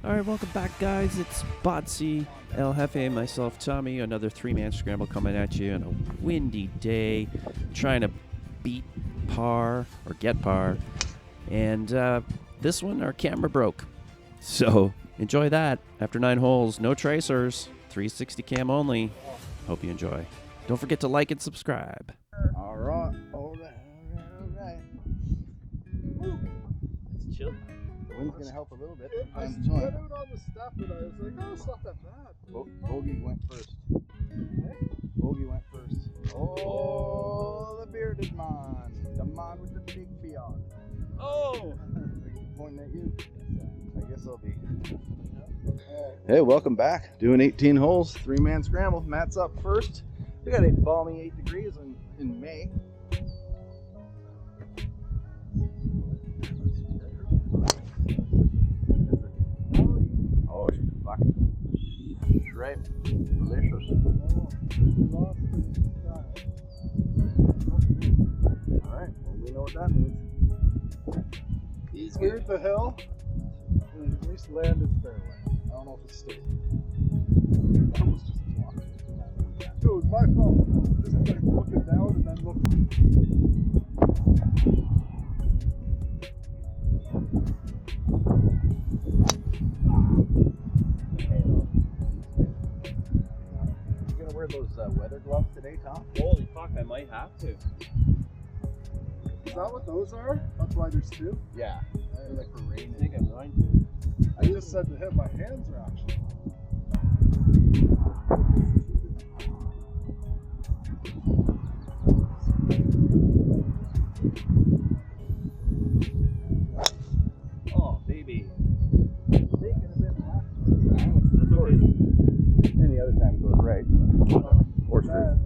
Alright, welcome back, guys. It's Botsy, El Jefe, myself, Tommy. Another three-man scramble coming at you on a windy day, trying to beat par or get par. And this one, our camera broke. So enjoy that. After 9 holes, no tracers, 360 cam only. Hope you enjoy. Don't forget to like and subscribe. All right. Woo. It's chill. The wind's going to help a little bit. I went out on the stuff and I was like, oh, it's not that bad. Bogey went first. Bogey went first. Oh, the bearded man. The man with the big beard. Oh! Pointing at you. I guess I'll be. Hey, welcome back. Doing 18 holes, three-man scramble. Matt's up first. We got a balmy 8 degrees in May. Oh, fucking right. Delicious. Alright, well, we know what that means. He's Cleared the hill and at least landed fairway. I don't know if it's still. That was just blocked. Dude, it was my fault. Just like looking down and then looking. You gonna wear those weather gloves today, Tom? Holy fuck, I might have to. Is that what those are? That's why there's two? Yeah. They're like for rain. I think I'm going to. I just said to him, my hands are actually. Oh, baby. Taking a bit left. That's okay. Any other time it goes right. Or straight. Man,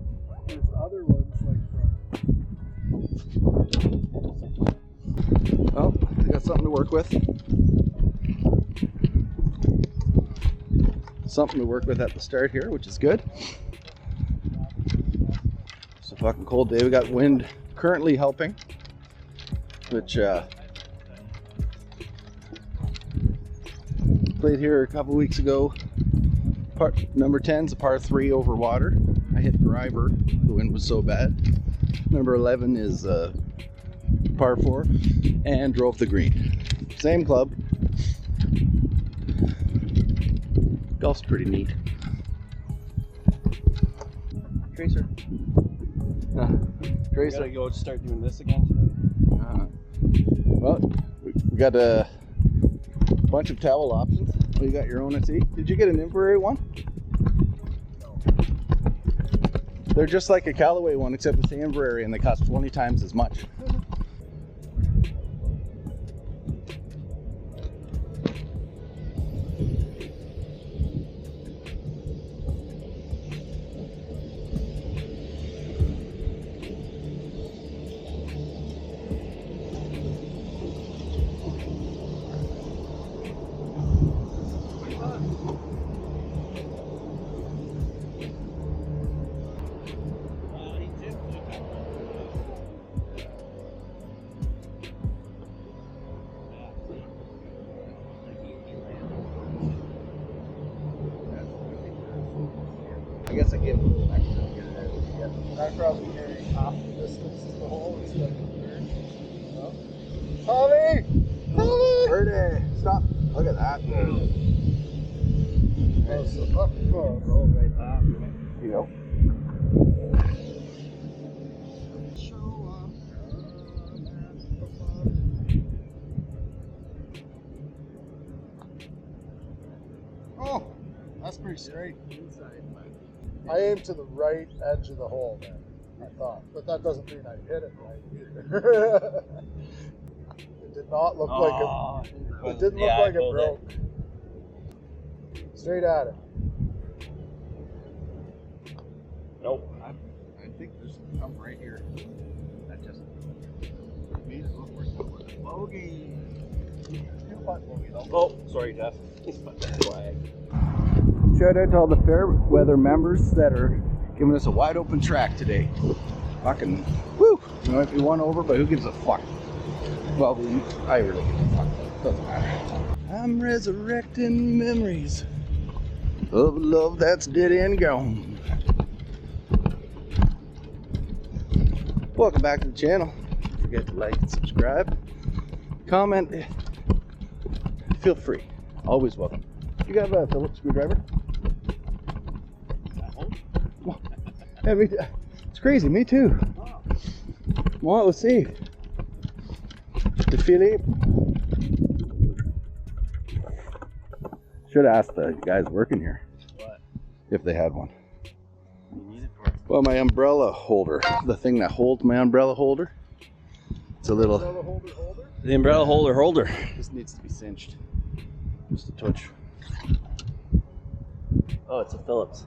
there's other ones like Well, we got something to work with. Something to work with at the start here, which is good. It's a fucking cold day. We got wind currently helping, which played here a couple weeks ago. Number 10's a par 3 over water. I hit driver. The wind was so bad. Number 11 is par 4 and drove the green. Same club. Golf's pretty neat. Tracer. We gotta go start doing this again today. Well, we got a bunch of towel options. Oh, you got your own at sea. Did you get an infrared one? They're just like a Callaway one, except it's the infrared and they cost 20 times as much. I guess I give a little extra to get it out. Yeah. I'd probably carry half the distance to the hole instead of a third. No? Tommy! Tommy! Birdie! Stop! Look at that. Oh, so fucking close. Roll right past. Here you go. Oh, that's pretty straight. Inside. I aimed to the right edge of the hole, man. I thought, but that doesn't mean I hit it right either. It did not look like it. It didn't look like it broke. Straight at it. Nope. I think there's some right here. That just made it look like a bogey. You putt bogey though. Oh, sorry, Jeff. He's fucking flag. Shout out to all the fair weather members that are giving us a wide open track today. Fucking woo! We might be one over, but who gives a fuck? Well, I really give a fuck. Doesn't matter. I'm resurrecting memories of love that's dead and gone. Welcome back to the channel. Don't forget to like and subscribe. Comment. Feel free. Always welcome. You got a Phillips screwdriver? Yeah, it's crazy. Me too. Well, let's see. To Philippe. Should have asked the guys working here if they had one. Well, my umbrella holder, the thing that holds my umbrella holder, it's a little. The umbrella holder. This needs to be cinched. Just a touch. Oh, it's a Phillips.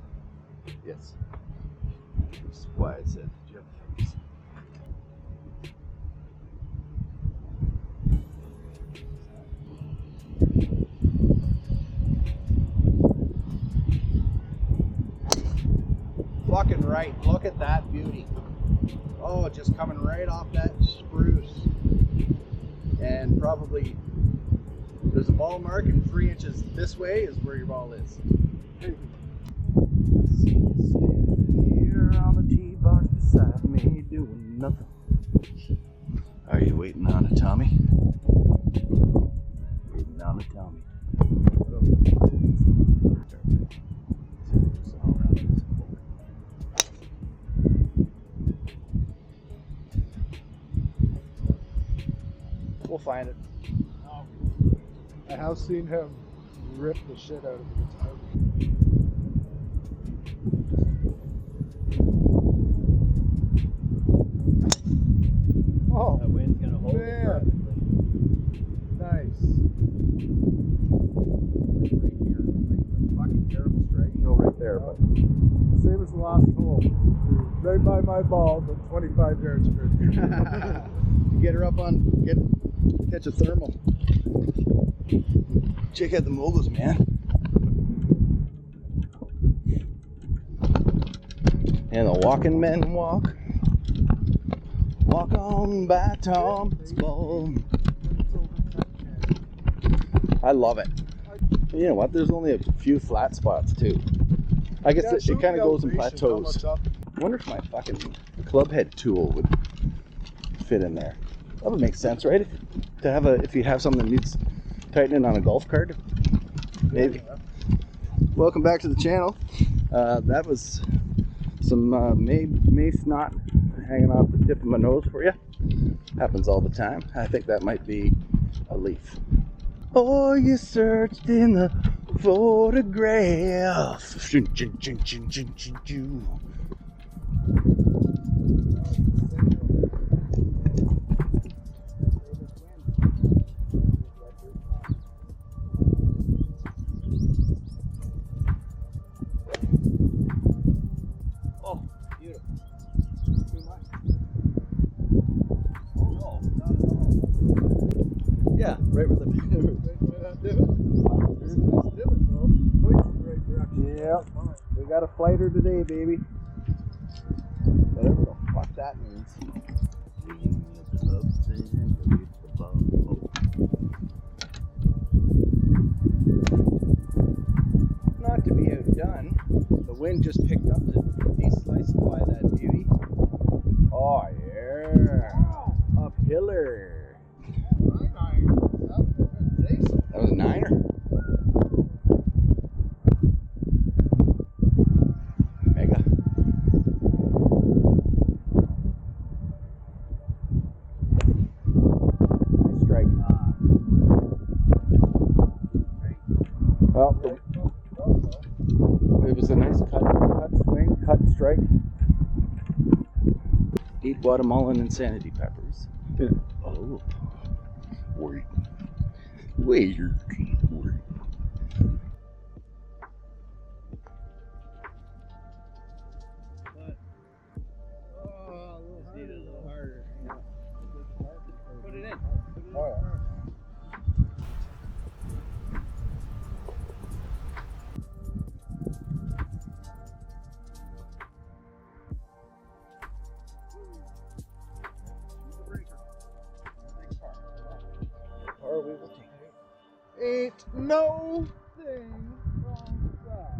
Yes. That's why I said, do you have Phillips? Fucking right. Look at that beauty. Oh, just coming right off that spruce. And probably there's a ball mark, and 3 inches this way is where your ball is. Here on the tee box beside me, doing nothing. Are you waiting on a Tommy? Waiting on a Tommy. We'll find it. I have seen him rip the shit out of the guitar. Oh, That wind's gonna hold it man. perfectly. Nice. Like right here, like the fucking terrible strike. No, right there. But Same as the last hole. Right by my ball, but 25 yards further. you get her up on, catch a thermal. Check out the moguls, man. And the walking men walk. Walk on by Tom's ball. I love it. You know what? There's only a few flat spots too. I guess it kind of goes in plateaus. I wonder if my fucking club head tool would fit in there. That would make sense, right? To have if you have something that needs tightening on a golf cart, maybe. Welcome back to the channel. That was some May snot hanging off the tip of my nose for you. Happens all the time. I think that might be a leaf. Oh, you searched in the photograph. Oh, beautiful. Yeah, right where the Yep, we got a fighter today, baby. Whatever the fuck that means. Not to be outdone, the wind just picked up to de-slicify that beauty. Oh yeah, uphiller. That was a niner. Mega. Nice strike. Well, it was a nice cut swing, cut strike. Eat Guatemalan insanity peppers. Yeah. Oh, wait. Wait. Put it in. Oh, yeah. Or we will take it. Ain't no thing wrong with that.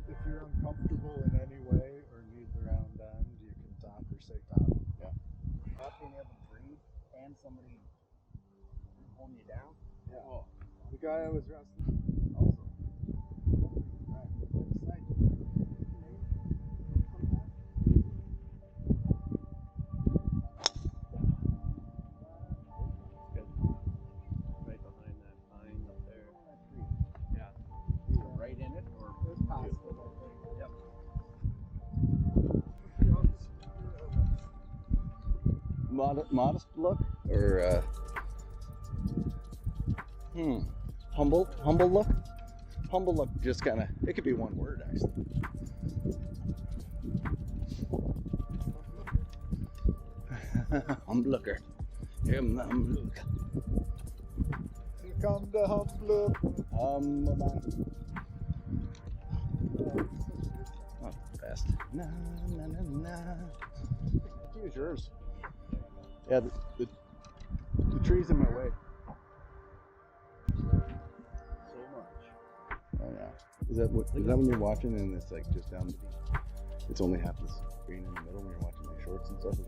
If you're uncomfortable in any way or need the round done, you can talk or say talk. Yeah. Not being able to breathe and somebody holding you down. Yeah. Oh, the guy I was wrestling also. Right. Side. Right behind that pine up there. Yeah. You were right in it, or It was past it, I think. Yep. Modest look or humble look. Humble look, just kind of. It could be one word actually. Humble looker. Humble look. Here come the humble. Man. Oh, fast. Na na na na. Use yours. Yeah, the tree's in my way. so much. Oh yeah. Is that when you're watching and it's like just down the beach? It's only half the screen in the middle when you're watching the shorts and stuff. Is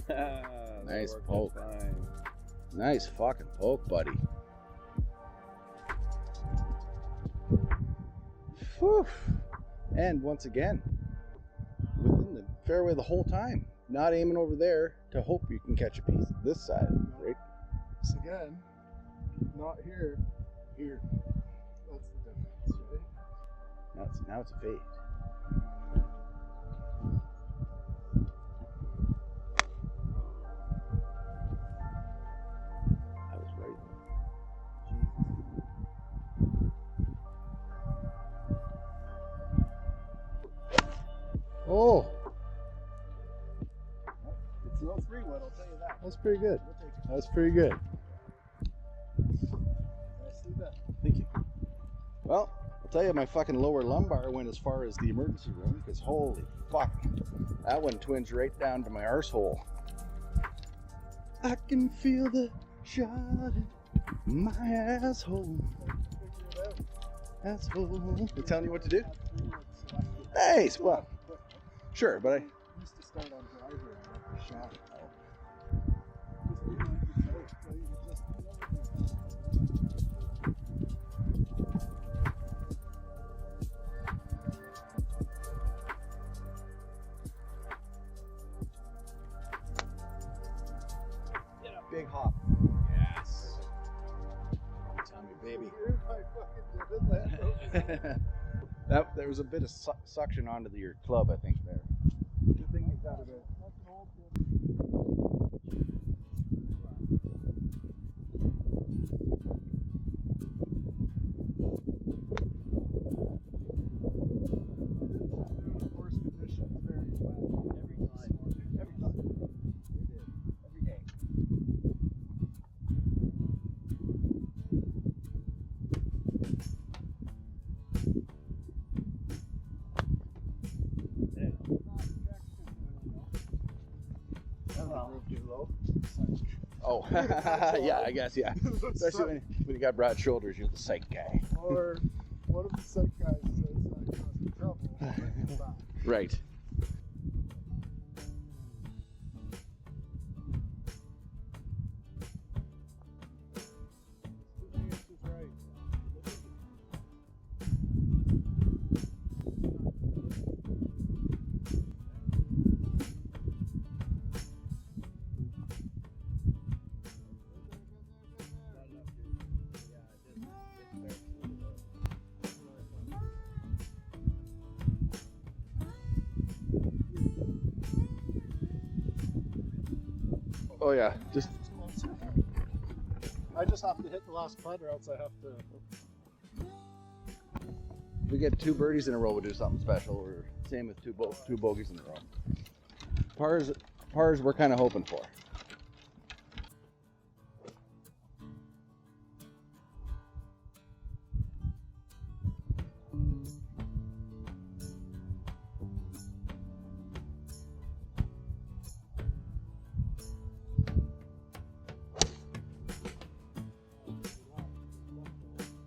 that? Nice poke. Fine. Nice fucking poke, buddy. Whew. And once again, within the fairway the whole time. Not aiming over there to hope you can catch a piece of this side, right? Once again, not here. Here. That's the difference, right? Now it's a fade. I was right. Oh, It's no 3-wood, I'll tell you that. that's pretty good. We'll take it. That's pretty good. Nicely done. Thank you. Well, I'll tell you, my fucking lower lumbar went as far as the emergency room because holy fuck, that one twins right down to my arsehole. I can feel the shot in my asshole. Asshole. They're telling you what to do? Hey, well, sure, but I. Used to start on driver and let the shot. Big hop. Yes. Tell me, baby. Baby. That there was a bit of suction onto your club, I think there. Good thing you got it in. That's an old one. Course conditions very wet. Every time. Every day. Well, too low. Oh, yeah, I guess, yeah. Especially when you got broad shoulders, you're the psych guy. Or one of the sick guys says that causing trouble. Come back. Right. Oh yeah, just I just have to hit the last putt or else I have to. we get 2 birdies in a row, we'll do something special. Or same with two bogeys in a row. Pars we're kind of hoping for.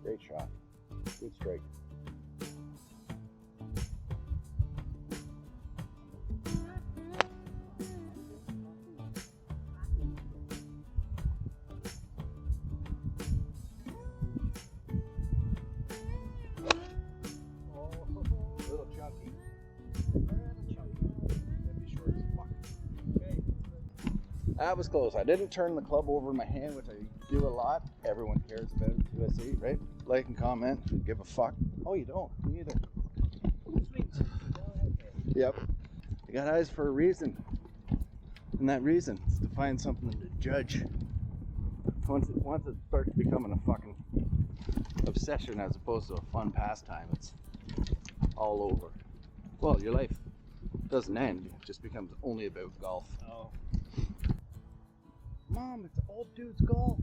Great shot. Good strike. Little chunky. That was close. I didn't turn the club over in my hand, which I do a lot. Everyone cares about it, USA, right? Like and comment, give a fuck. Oh, you don't? Me either. Yep. You got eyes for a reason. And that reason is to find something to judge. Once it starts becoming a fucking obsession as opposed to a fun pastime, it's all over. Well, your life doesn't end. It just becomes only about golf. Oh. Mom, it's old dudes golf.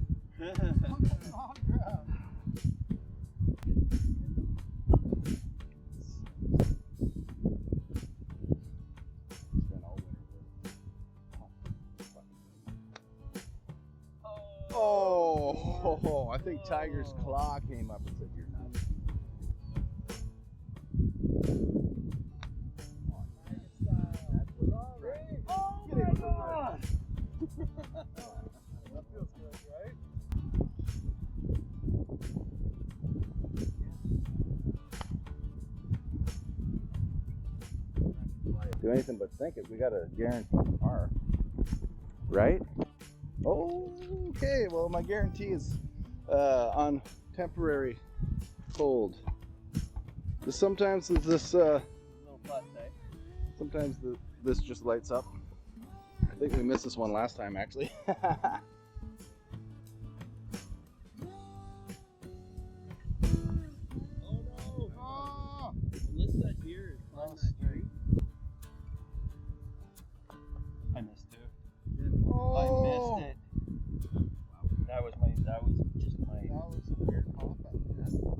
Oh, I think Tiger's claw came up and said, "You're nuts." Oh my God! That feels good, right? Do anything but think it. We got a guaranteed par, right? Okay, well, my guarantee is on temporary hold. Sometimes this Little putt, eh? sometimes this just lights up. I think we missed this one last time, actually. Oh no! Unless that deer is climbing that tree. I missed too. Oh, I missed it. That was just my. That was a weird pop up. That was just my.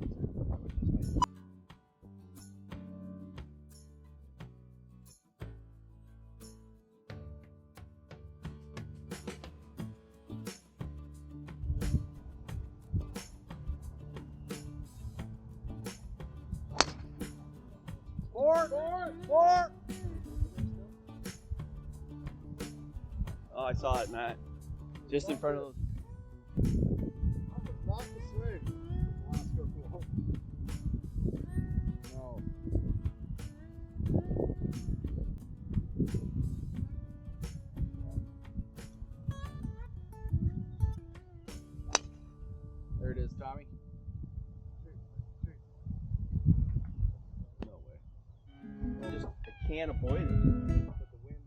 Four! Oh, I saw it, Matt. Just in front of those. Not the swing. Let's go cool. No. There it is, Tommy. No way. Just I can't avoid it. But the wind.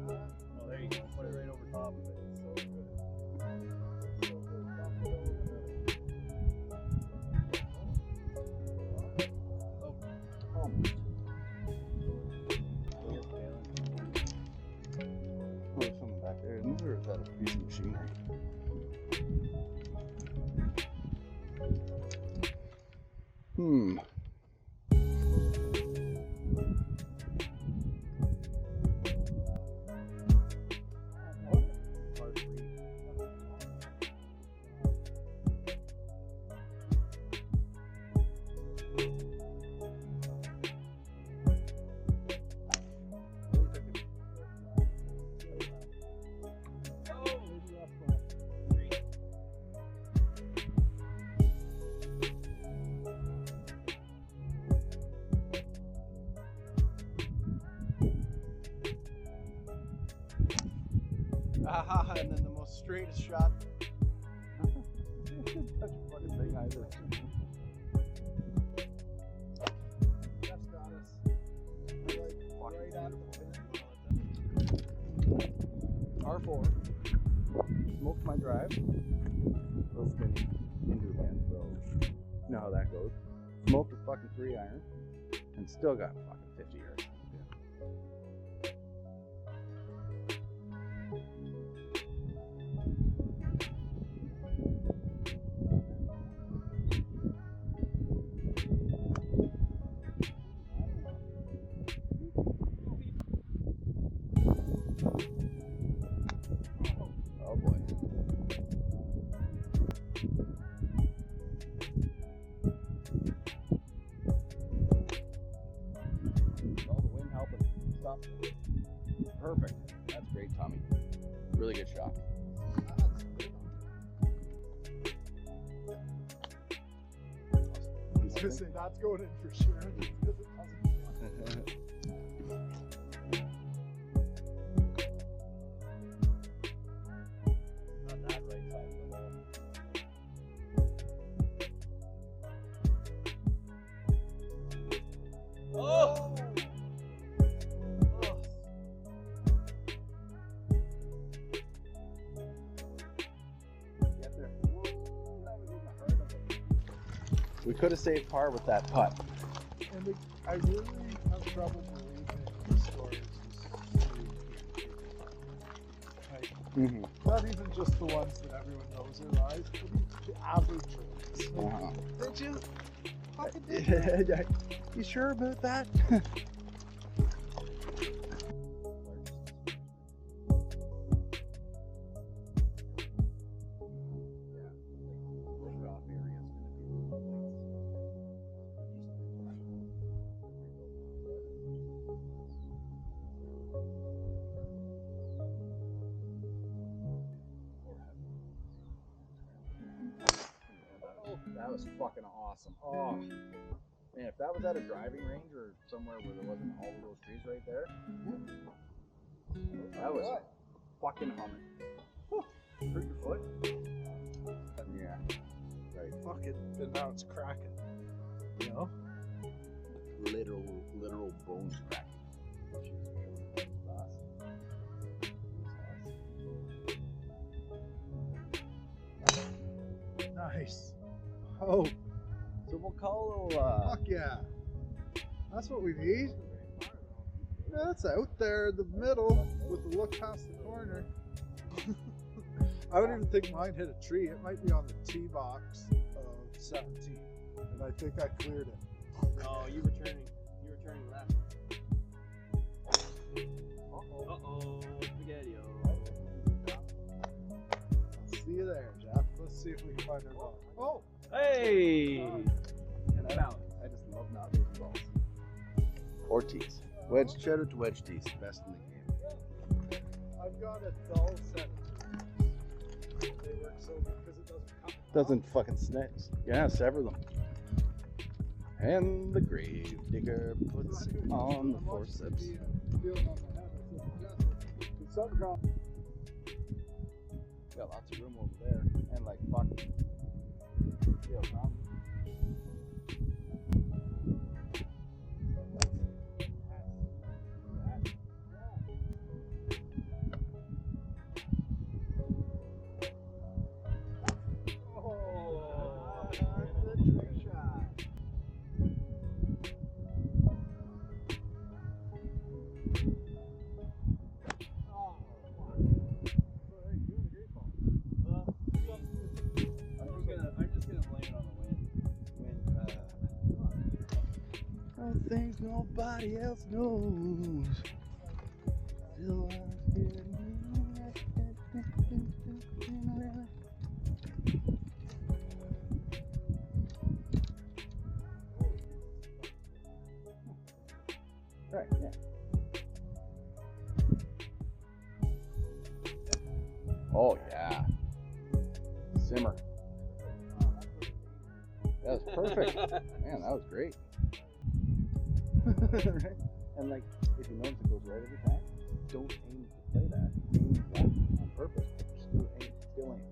Oh, there you go. Put it right over top of it. So good. So good. Dump it over the Oh, there's something back there, isn't there? Or is that a piece of machinery? Aha, and then the most straightest shot. Touch a fucking thing either. Jeff's got us. Right out of the pin. par 4. Smoked my drive. Little spinny into the wind, so you know how that goes. Smoked a fucking 3-iron and still got fucking 50 yards. Oh boy. All the wind helping stop. Perfect. That's great, Tommy. Really good shot. I was gonna say that's going in for sure. Not that right side of the hole. Oh! Get there. We could have saved par with that putt. And I really have trouble believing the stories. Like, not even just the ones that everyone knows are lies, but even the average ones. Did you? Fucking did you? You sure about that? That was fucking awesome. Oh, man, if that was at a driving range or somewhere where there wasn't all of those trees right there, that was fucking humming. Hurt your foot? Yeah. Right. Fucking, and now it's cracking. You know? Literal bones cracking. Nice. Oh, So we'll call fuck yeah. That's what we need. Yeah, that's out there in the middle with the look past the corner. I don't even think mine hit a tree. It might be on the tee box of 17. And I think I cleared it. No, you were turning left. Uh-oh, spaghetti-o. I'll see you there, Jeff. Let's see if we can find our ball. Oh! Hey! and I just love not losing balls. Or tees. Wedge, cheddar to wedge tees. Best in the game. I've got a dull set. They work so good because it doesn't come. Doesn't fucking snitch. Yeah, sever them. And the grave digger puts on the forceps. Got lots of room over there. And like fuck. Feel around. Things nobody else knows. Still right, yeah. Oh yeah. Simmer. That was perfect. Man, that was great. Right? And like, if you notice it goes right every time, don't aim to play that. Aim left on purpose, but still aim.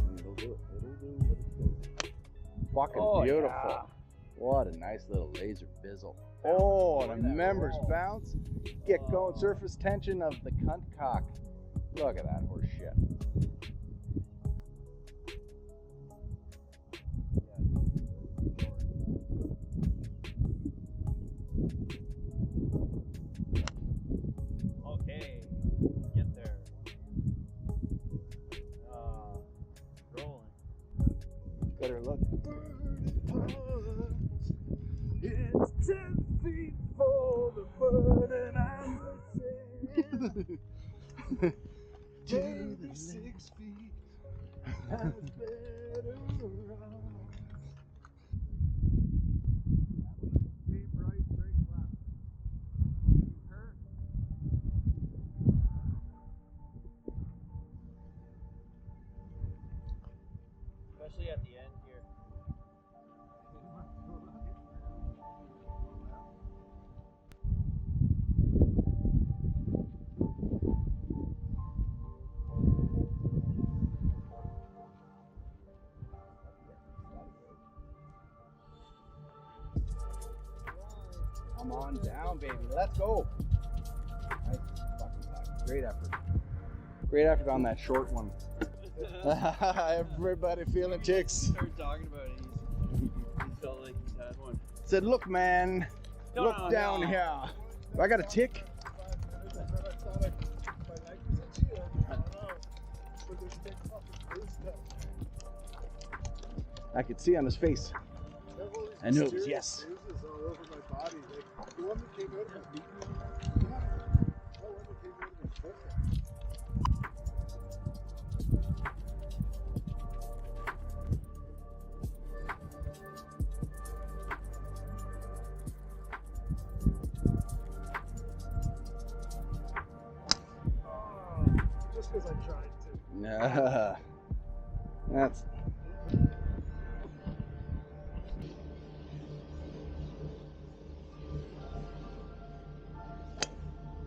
And it'll do it. It'll do what it's doing. Fucking beautiful. Yeah. What a nice little laser bizzle. Oh, and a members bounce. Get going. Surface tension of the cunt cock. Look at that horse shit. Okay, get there. Rolling. Better look. It's 10 feet for the burden and the sand. Maybe 6 feet has better run. Aim right, break left. Hurt. Especially at the end here. Come on down, baby. Let's go. Nice fucking time. Great effort. Great effort on that short one. Everybody feeling ticks. Started talking about it. He felt like he's had one. Said, look, man. No, Look no, down no. here. Do I got a tick? 5 minutes, but I thought my leg was itchy. I don't know. But this big fucking bruise cut. I could see on his face. I knew it was yes. Bruises all over my body. Like the one that came out of my knee. That one that came out of my foot. Just because I tried to. Nah. That's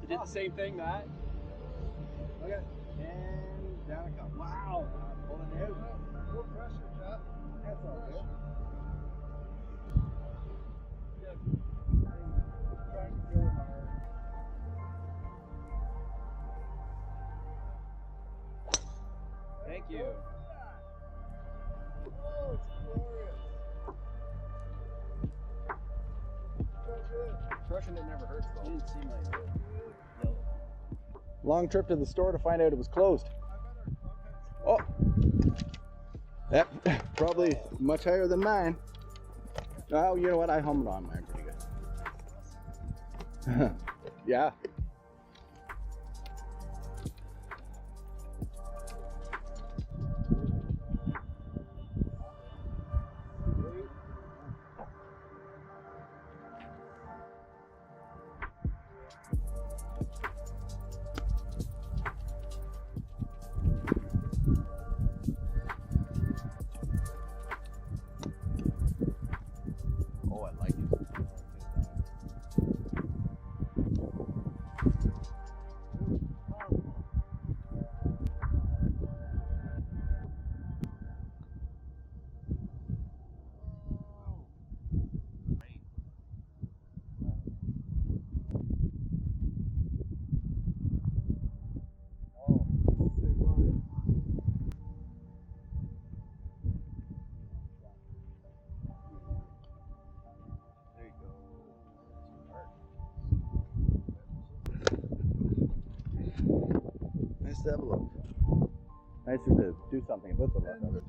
You did the same thing, Matt? okay. And down it comes. Wow. Pulling it out. No pressure, Jeff. That's all good. Trying to go hard. Thank you. Oh, it's glorious. That's it. Crushing it never hurts You though. didn't see my yellow. Long trip to the store to find out it was closed. Oh. Yep. Probably much higher than mine. Oh, you know what? I hummed on mine pretty good. Yeah. Oh, I like it. There you go. Nice to have a look. Nicer to do something about the look of it.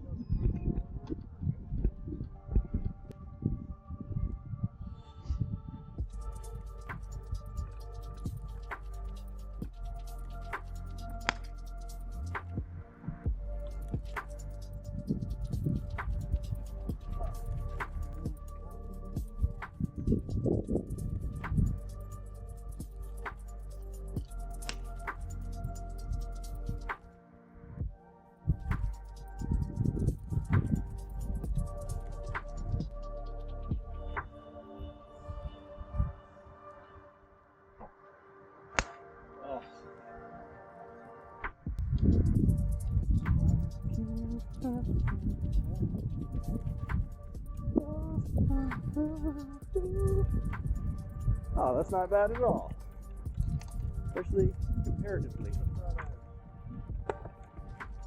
Oh. Oh, that's not bad at all. Especially comparatively.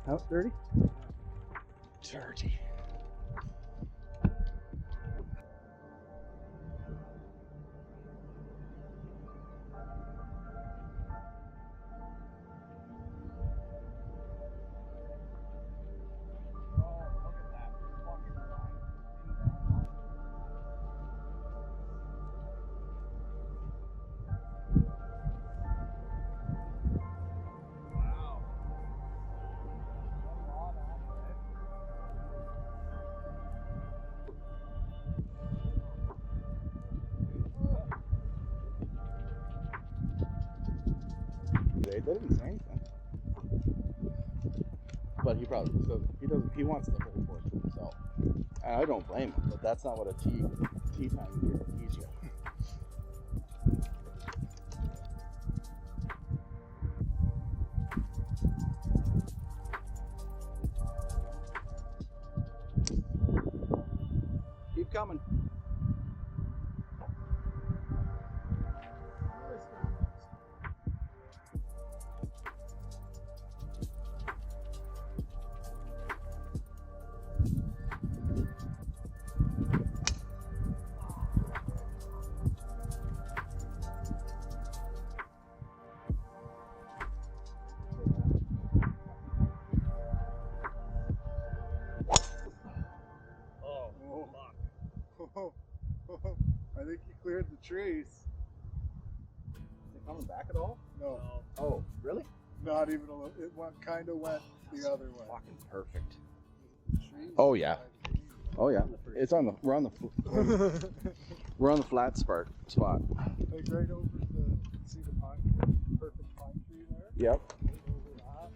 How dirty? Dirty. They didn't say anything. But he probably he wants the whole force to himself. And I don't blame him, but that's not what a tea time here teaches you. Keep coming. I think you cleared the trees. Is it coming back at all? No, Oh, really? not even a little. It kind of went the other way. Fucking perfect. Trees Oh, yeah. by the Oh yeah. It's on the we're on the we're on the flat spot. like right over the see the pine tree, perfect pine tree there. Yep. Right over that.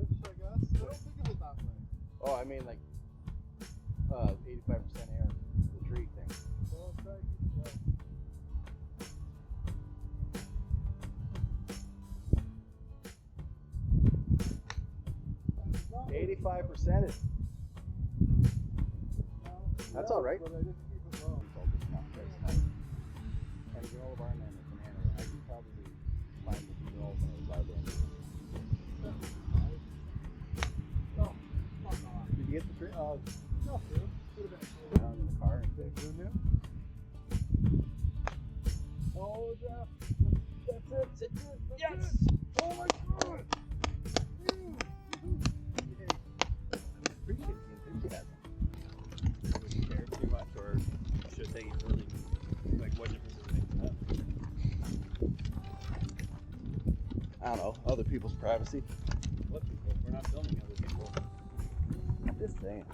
Ish, I guess. I don't think of it that way. Oh, I mean like 85% air, the tree thing. So it's like, yeah. 85% is. That's all right. But I didn't keep it low. And a granola bar and then a banana. I can probably find the granola bars out there. Oh, fuck off. Did you get the tree? Oh, No, dude. Should have been down in the car and Did fixed. you Oh, Jeff. That's it. Yes. Oh my god. Appreciate the enthusiasm. Would you care too much, or should they really, like, what difference does it make to that? I don't know. Other people's privacy. What people? We're not filming other people. I'm just saying.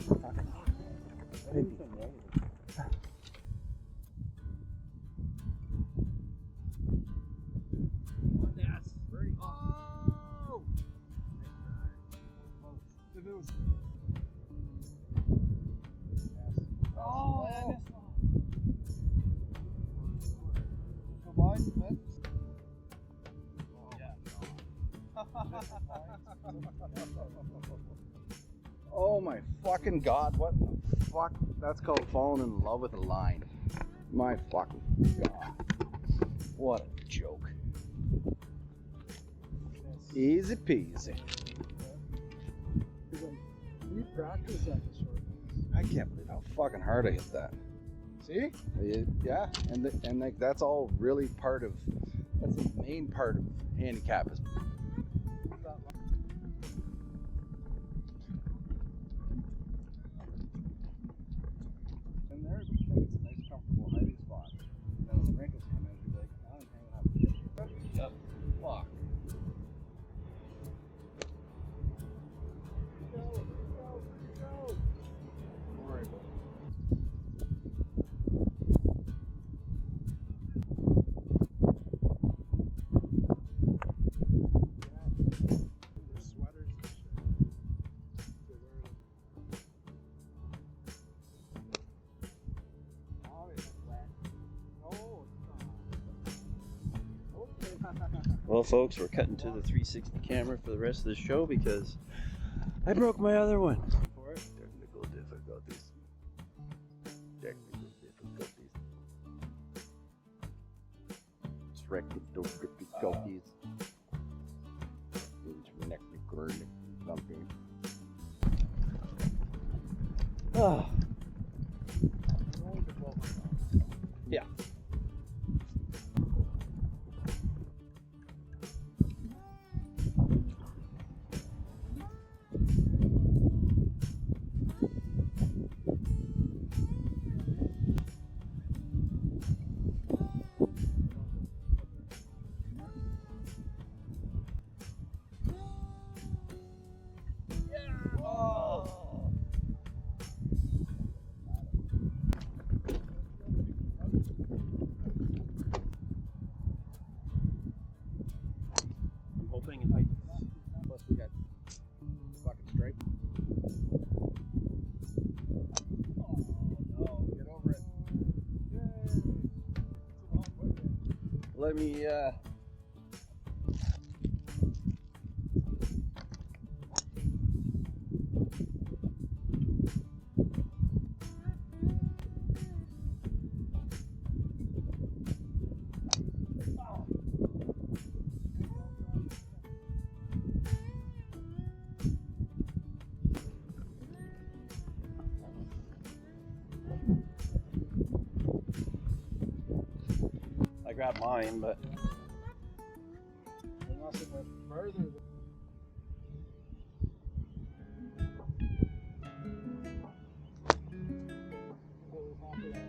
Yes. Very Oh! If it was. Oh, I missed one. Go by, man. Oh my fucking god, what in the fuck? That's called falling in love with a line. My fucking god. What a joke. Easy peasy. We practice at the short ones. I can't believe how fucking hard I hit that. See? Yeah, and like that's all really part of, that's the main part of handicap is in there. I think it's a nice comfortable hiding spot. And then when the wrinkles come in, you're like, I'm hanging out with you. Yep. Fuck. Don't worry about it. There's sweaters and shit. They're wearing Oh, it's wet. Oh, it's not. Okay. Well, folks, we're cutting to the 360 camera for the rest of the show because I broke my other one. For it, technical difficulties. Technical difficulties. Technical difficulties. Technical something. Oh. Yeah. I'm hoping if I. Plus, we got bucket strike. Oh, no, get over it. Let me. I grabbed mine, but. They must have went further than what was happening.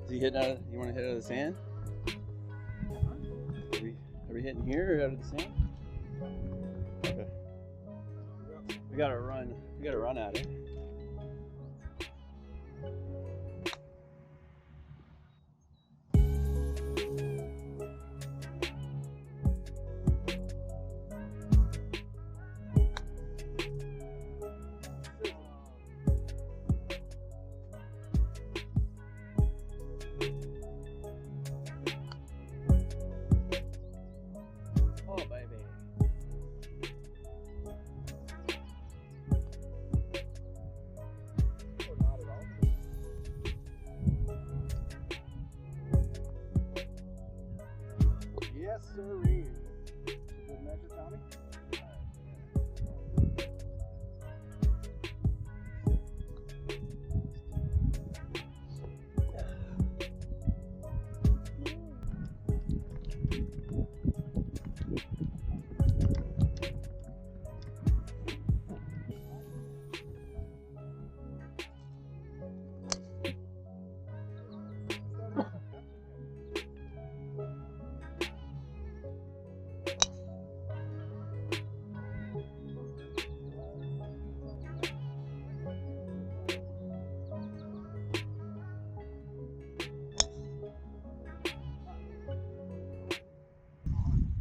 Is he hitting out of, you want to hit out of the sand? Are we hitting here or out of the sand? Okay. We gotta run. We gotta run at it. Oh, baby. Or not at all. Yes, sirree. Good measure, Tommy?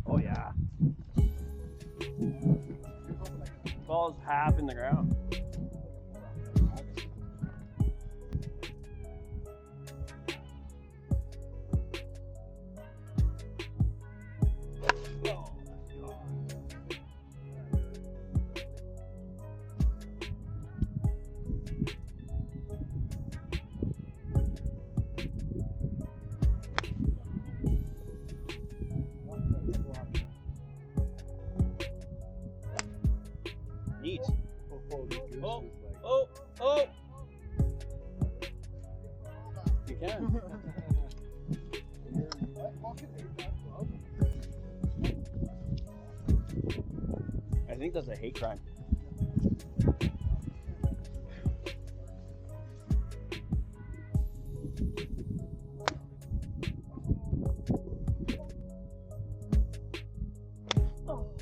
Oh, yeah. Ball's half in the ground. Neat. Oh, oh, oh! You can. I think that's a hate crime. You gotta support her.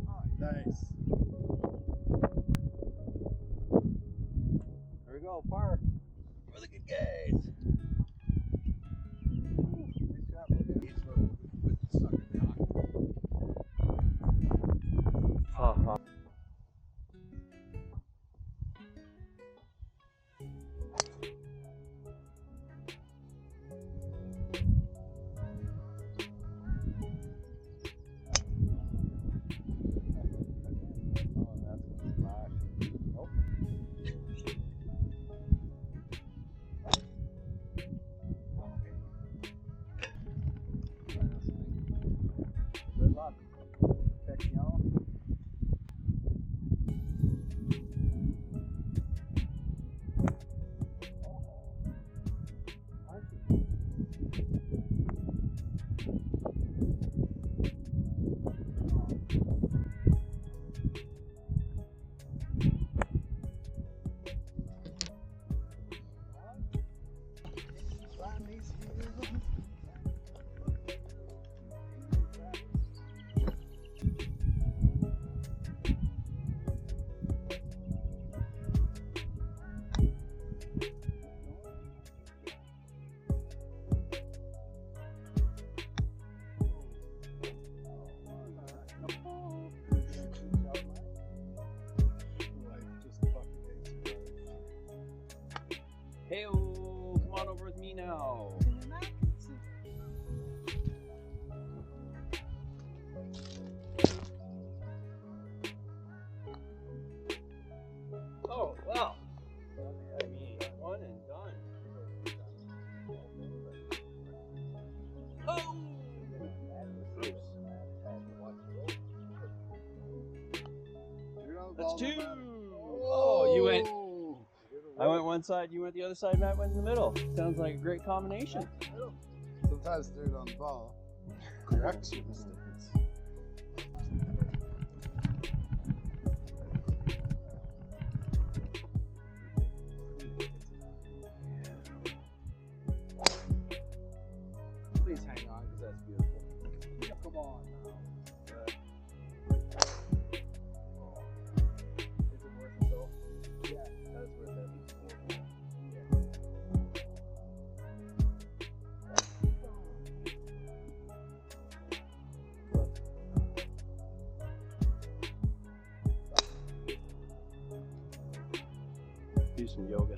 Oh, nice. There we go, par. Look at guys. Good luck. Check yellow. Hey, come on over with me now. Oh, wow. I mean, one and done. Oh! That's two. Oh, you went. I went one side, you went the other side, Matt went in the middle. Sounds like a great combination. Sometimes third on the ball corrects your mistakes. Please hang on, because that's beautiful. Come on now. Is it worth it though? Yeah, that's worth it. Do some yoga.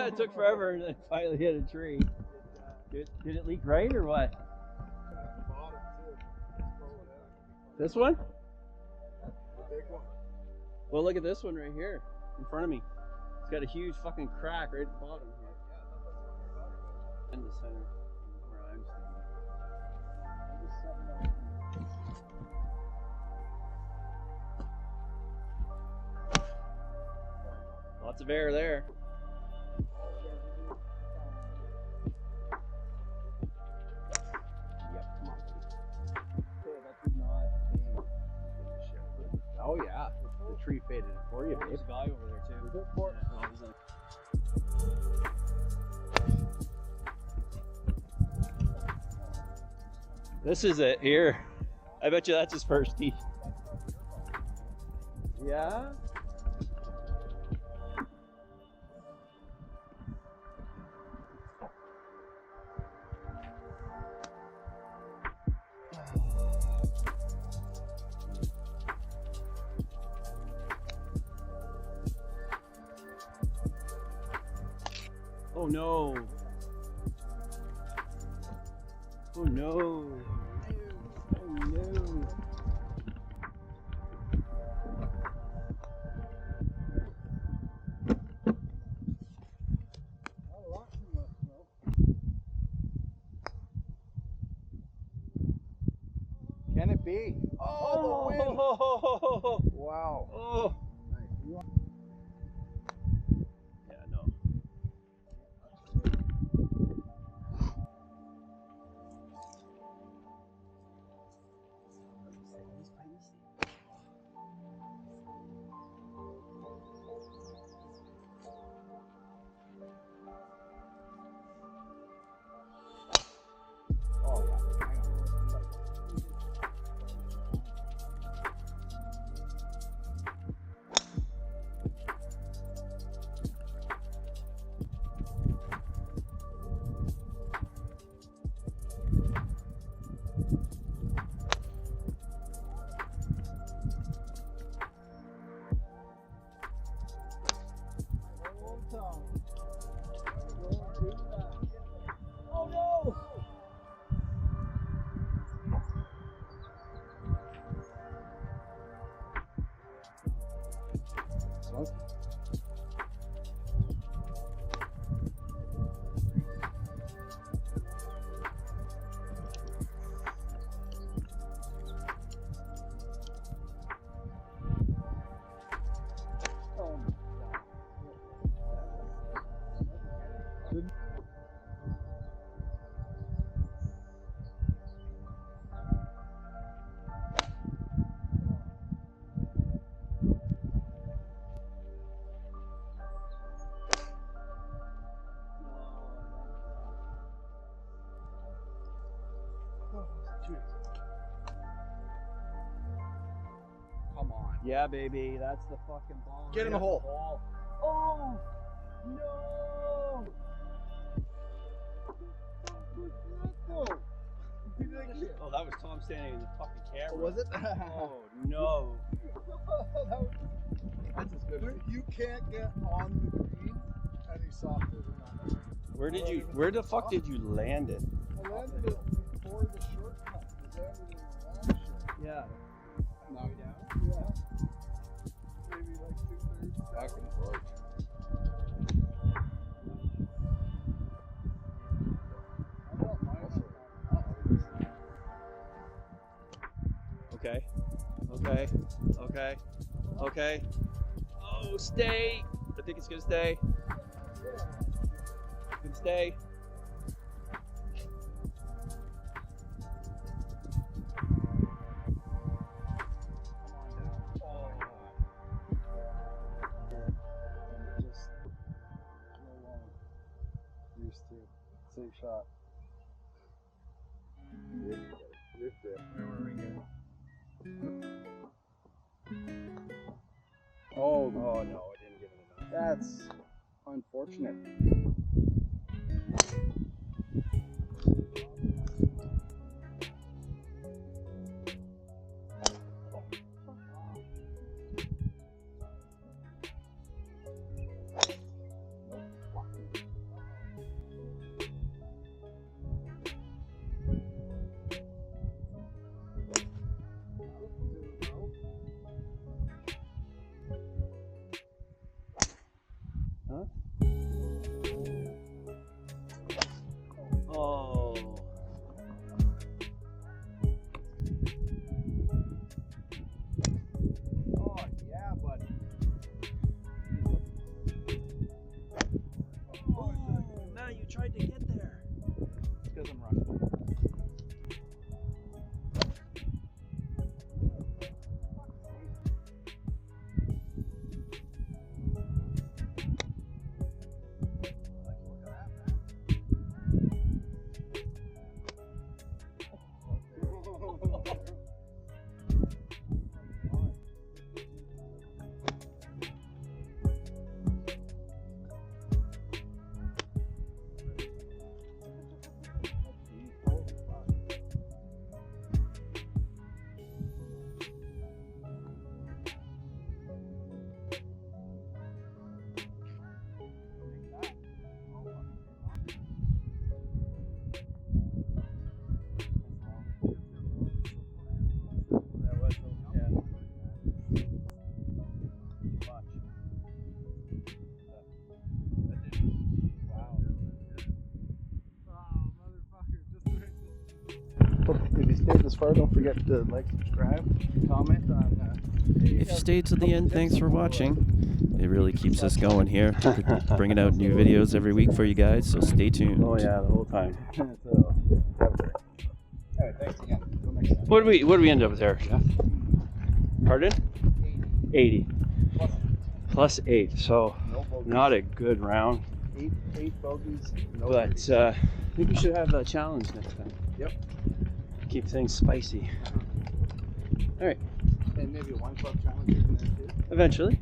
It took forever and then finally hit a tree. Did it leak right or what? This one? The big one. Well, look at this one right here in front of me. It's got a huge fucking crack right at the bottom here. In the center where I'm standing. Lots of air there. Yep, come on. Oh yeah, the tree faded it for you, babe. There's a guy over there too. Is it for? Yeah, he's like, this is it here. I bet you that's his first tee. Yeah? Oh no. Oh no. Oh no. Not a lot too much, though. Can it be? Oh, the wind! Oh, Wow. oh. Yeah, no. Oh yeah. Oh no! Come on. Yeah, baby, that's the fucking ball. Get in the hole. Oh no! Oh, that was Tom standing in the fucking camera. Was it? Oh no! That's as good as You can't get on the green any softer than that. Where the fuck did you land it? I landed it before the shortcut. I landed in the long short. Yeah. knock Yeah. Maybe like 2/3. back and forth. I got mine Also, Okay. Okay. Oh, stay! I think it's gonna stay. It's gonna stay. Just no long. Used to. Safe shot. Oh, Oh no, I didn't give it enough. that's unfortunate. far, don't forget to like, subscribe, comment on. If you stayed to the end, thanks for watching. It really keeps us going here, bringing out new videos every week for you guys, so stay tuned. Oh yeah, the whole time. So, have a great. All right, thanks again. Till next time. What do we end up there, Jeff? Pardon? 80. Plus 8. So No bogeys. not a good round. 8 bogeys. No But birdies. I think we should have a challenge next time. Yep. Keep things spicy. All right. And maybe a wine club challenge in there too. Eventually.